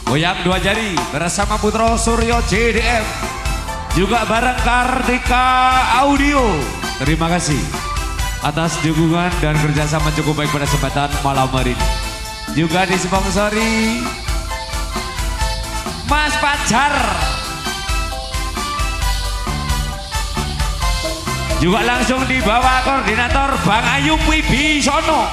Goyang dua jari bersama Putra Suryo JDM, juga bareng Kartika Audio. Terima kasih atas dukungan dan kerjasama cukup baik pada kesempatan malam hari ini. Juga disponsori Mas Pajar. Juga langsung dibawa koordinator Bang Ayu Wibisono.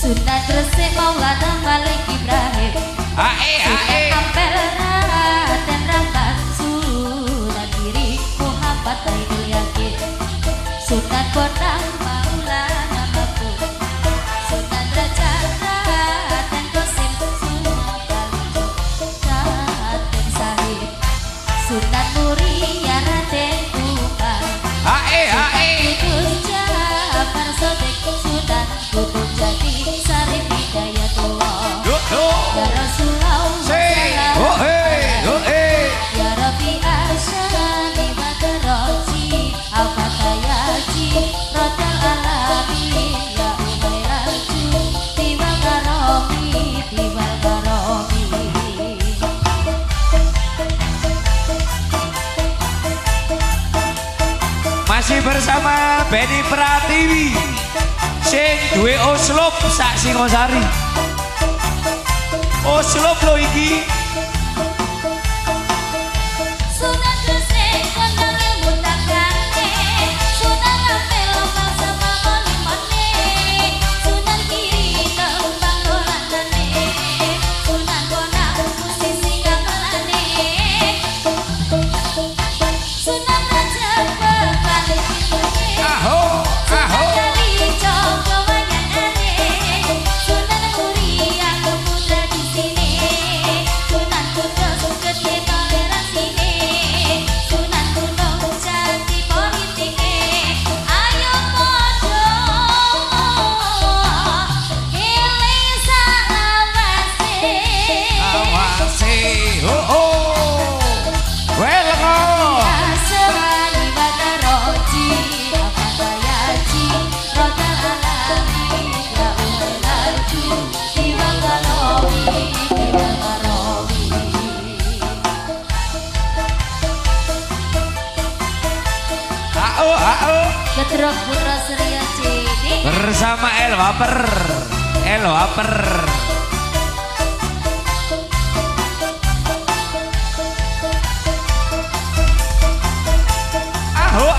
Sudah Gresik Maulana Malik Ibrahim. Sudah Ampel Raden Rahmat. Sudah Kiri Muhammad Ainul Yakin. Sudah Bonang Maulana Mabuk. Sudah Derajat Raden Qasim. Sudah Raden Sahid. Sudah Muria Raden Umar. Kudus Jafar Sodik. Sudah Kudus Jadi Sarif Hidayatullah. Ya Rasulullah ya Rabbi Asyani Badroji Al-Fatayaji Rodal Alamin ya Umairaju Tiwal Karomi Tiwal Karomi. Masih bersama Benny Pratiwi sing duwe oslop sak Singosari. Oslop lo iki. Sunan Gresik kondang ilmu tanggane. Sunan Ampel lombang sama molimone. Sunan Kiri tembang dolanane. Sunan Bonang musisi gamelane. Sunan Rajab bekali pinune. Sunan Kalijogo wayangane. Sunan Muria keputra di sini. Sunan Kudus gede toleransinya. Sunan Gunung Jati politiknya. Ayo podo eling salawase. Awase. Welko. Aswani Badaroji Al-Fatayaji Rodal Alamin ya Umairaju Tiwal Karomi Tiwal Karomi. Gedrog Putra Surya JD Bersama El Waper. Aho.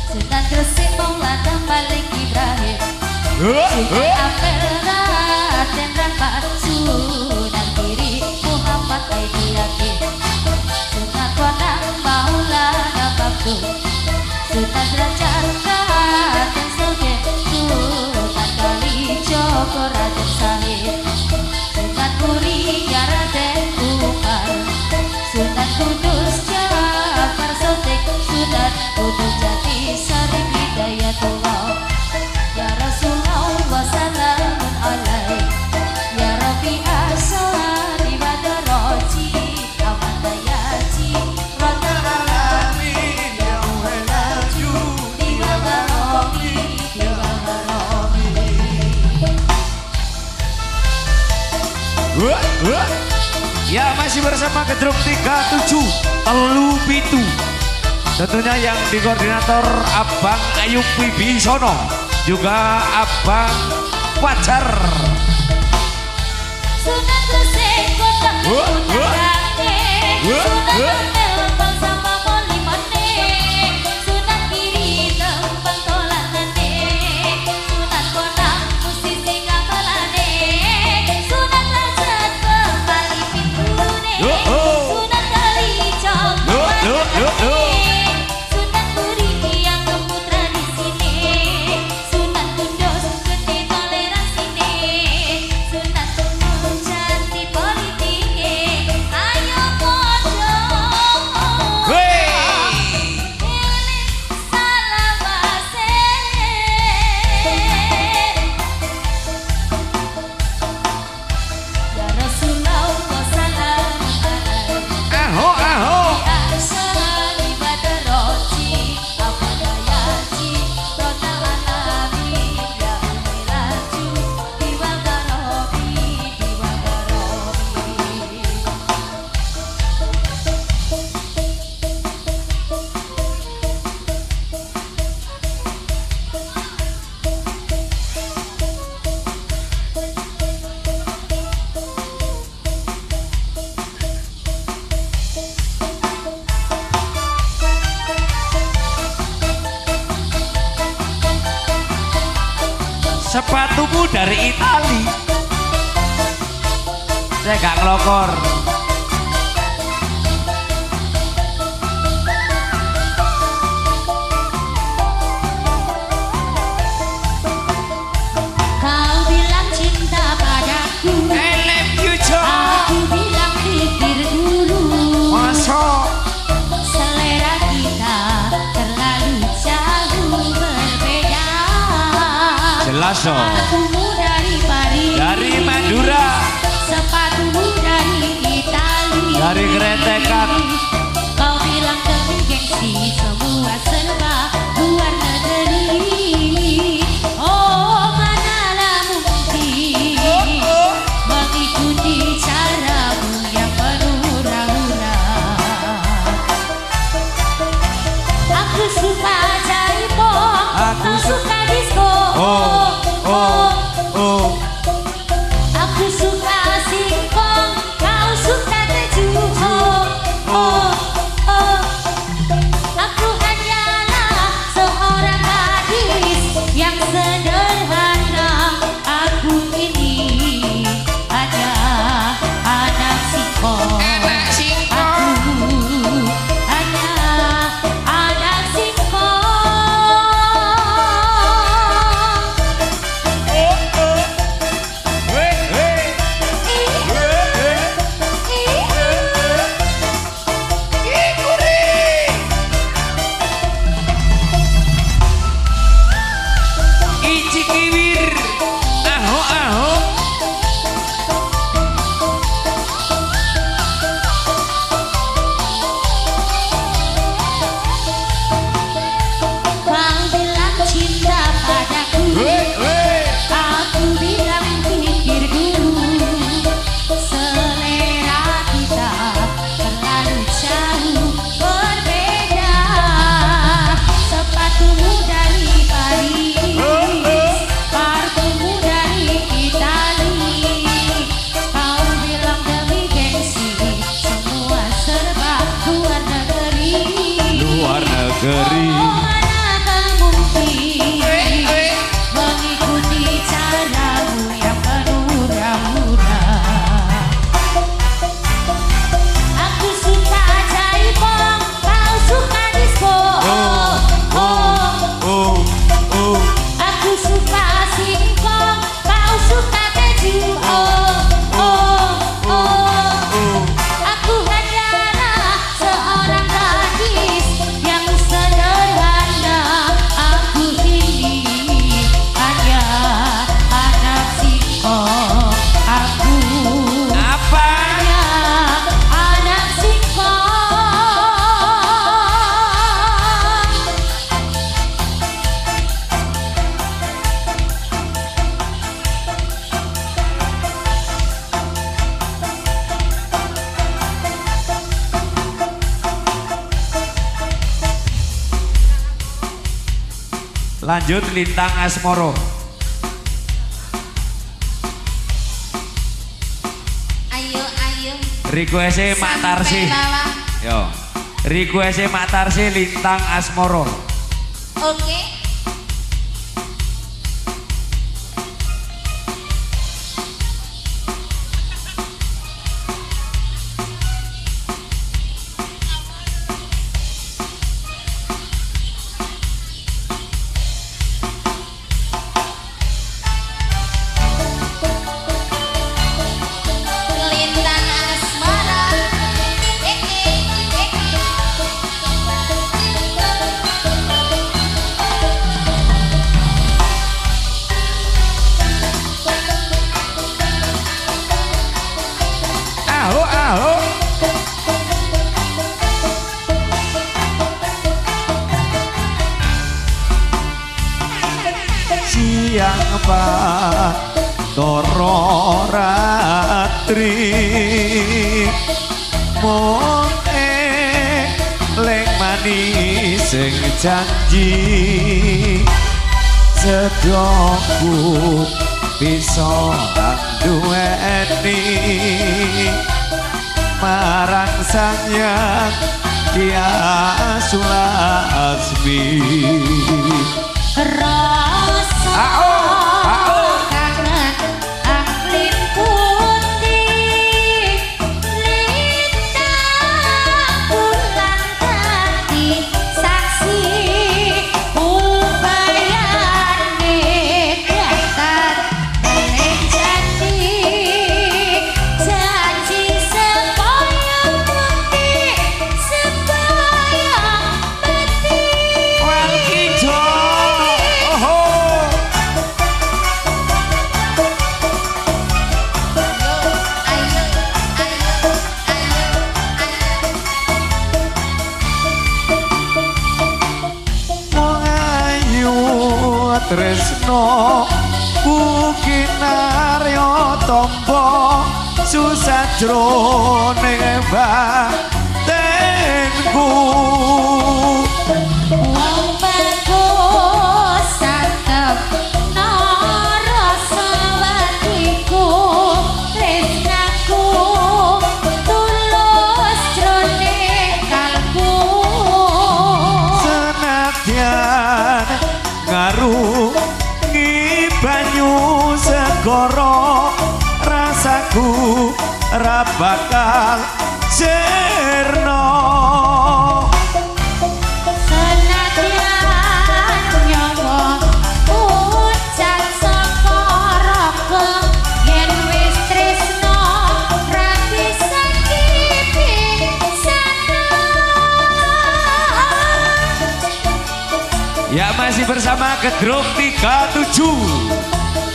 Sunan Gresik Maulana Malik Ibrahim. Sunan Ampel Raden Rahmat. Sunan Kiri Muhammad Ainul Yakin. Sunan Bonang Maulana Mabuk. Sunan Derajat Raden Sogek. Sunan Kalijogo Raden Sahid. Sunan Muria Raden Umar. Sunan Kudus Jafar Sodik. Sunan Kudus Jati Sarif Hidayatullah. Ya Rasulullah salamun alaik. Ya Rabbi Asyani Badroji Al-Fatayaji Rodal Alamin ya Umairaju Tiwal Karomi Tiwal Karomi. Ya, masih bersama Gedruk 37 Telu Pitu. Tentunya yang di koordinator Abang Ayub Wibisono, juga Abang Pajar. Sunan Gresik kondang ilmu tanggane. Sunan Ampel lombang sama molimone. Sunan Kiri tembang dolanane. Sunan Bonang musisi gamelane. Sunan Rajab bekali pinune. Sunan Kalijogo Sepatumu dari Itali. Saya gak ngelokor. Kau bilang cinta padaku, I love you, Jo. aku bilang pikir dulu. Masuk. Selera kita terlalu jauh berbeda. Jelas dong. Sepatumu dari Paris, Dari Madura. sepatumu dari Itali, Dari Kretekan. Kau bilang demi gengsi semua serba luar negeri. Oh manalah mungkin mengikuti caramu yang penuh hura-hura. Aku suka jaipong, kau suka disco. Aku suka singkong, kau suka keju. Aku hanyalah seorang gadis yang sederhana. Aku ini hanya anak singkong. Aku hanya anak singkong. Ici kiwir. Aho aho. Kau bilang cinta padaku, aku bilang pikir dulu. Selera kita terlalu jauh berbeda. Sepatumu dari Paris, parfummu dari Itali. Kau bilang demi gengsi semua serba luar negeri. Luar negeri. Oh manakah mungkin mengikuti caramu yang penuh hura-hura. Aku suka jaipong, kau suka disco. Aku suka singkong, kau suka keju. Aku hanyalah seorang gadis yang sederhana. Aku ini hanya anak singkong. Aku Apa? hanya anak singkong. Lanjut Lintang Asmoro. Ayo ayo. Request Mak Tarsi. Yo. Request Mak Tarsi Lintang Asmoro. Oke. Lintang asmara. Aho aho. Siang Pak Toro Ratri Mong leng manis sing janji sedoku bisa duweni marang sanyang dia sulasmi Rasa ao tresno kukinaryo tombo susah jroning batenku Wong bagus santep rasa watiku tresnaku tulus jroning kalbu senadyan ngarungi banyu segara rasaku ra bakal sirna senadyan nyawa ucap saka raga yen wis tresno ra bisa dipisahno. Ya masih bersama Gedruk 37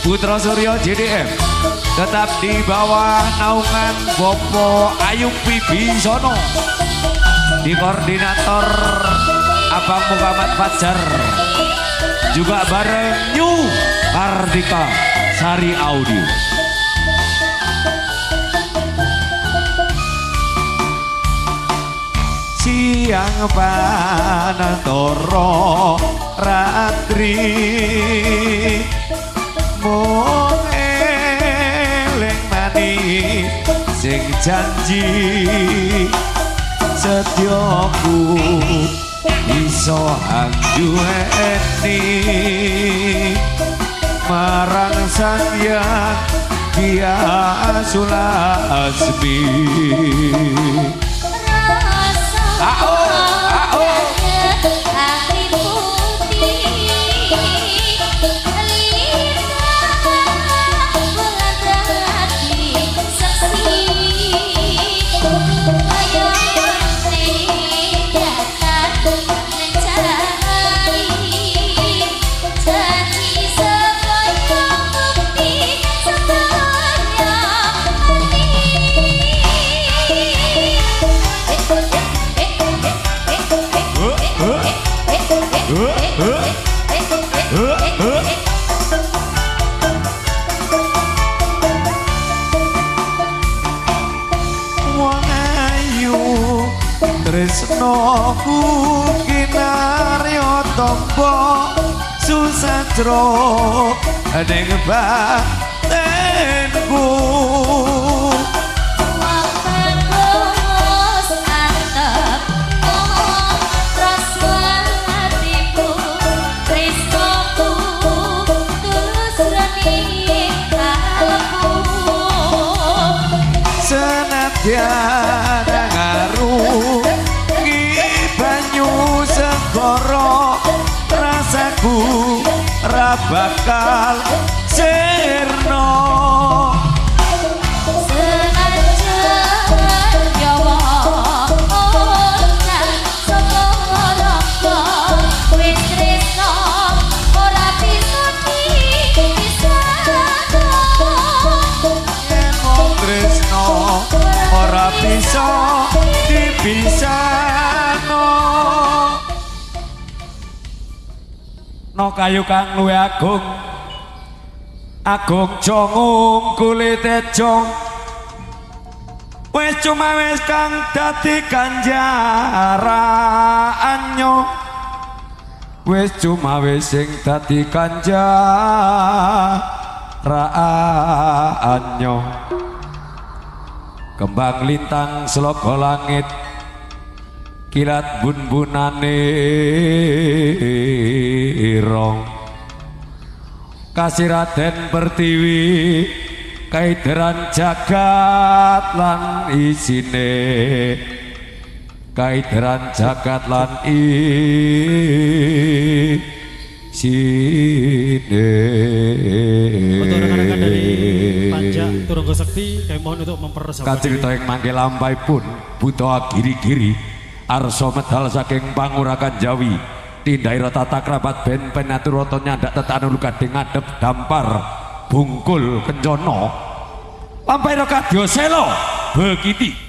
Putra Suryo JDM tetap di bawah naungan Bopo Ayub Wibisono di koordinator Abang Muhammad Fajar juga bareng New Kartika Sari Audio. Siang panantoro ratri mung eling manis sing janji setyaku iso anjuweni marang Sang Kia Sulasmi. Wong ayu tresno kukinaryo tombo susah jro ning batenku senadyan ngarungi banyu segara rasaku ra bakal sirna senajan nyawa ucap saka raga wis tresno ora bisa dipisahno. tresno ora bisa dipisahno no kayu kang luwih agung agung jongung kulite jong wis cuma wis kang dadi kanjaranyo wis cuma wis sing dadi kanjaranyo kembang lintang slogo langit kilat bun-bunane irong kasih Raden Pertiwi kaideran jagat lan isine kaideran jagat lan isine Untuk rekan-rekan dari Panja Turunggo Sekti kami mohon untuk mempersabar kacerita yang mangke lampai pun buta giri-giri arso medal saking pangurakan Jawi tindai tata kerabat ben penaturoto nyandak tetanu luka ngadep dampar bungkul kenjono lampai rokadio selo begiti.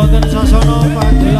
boten sasana panjenengan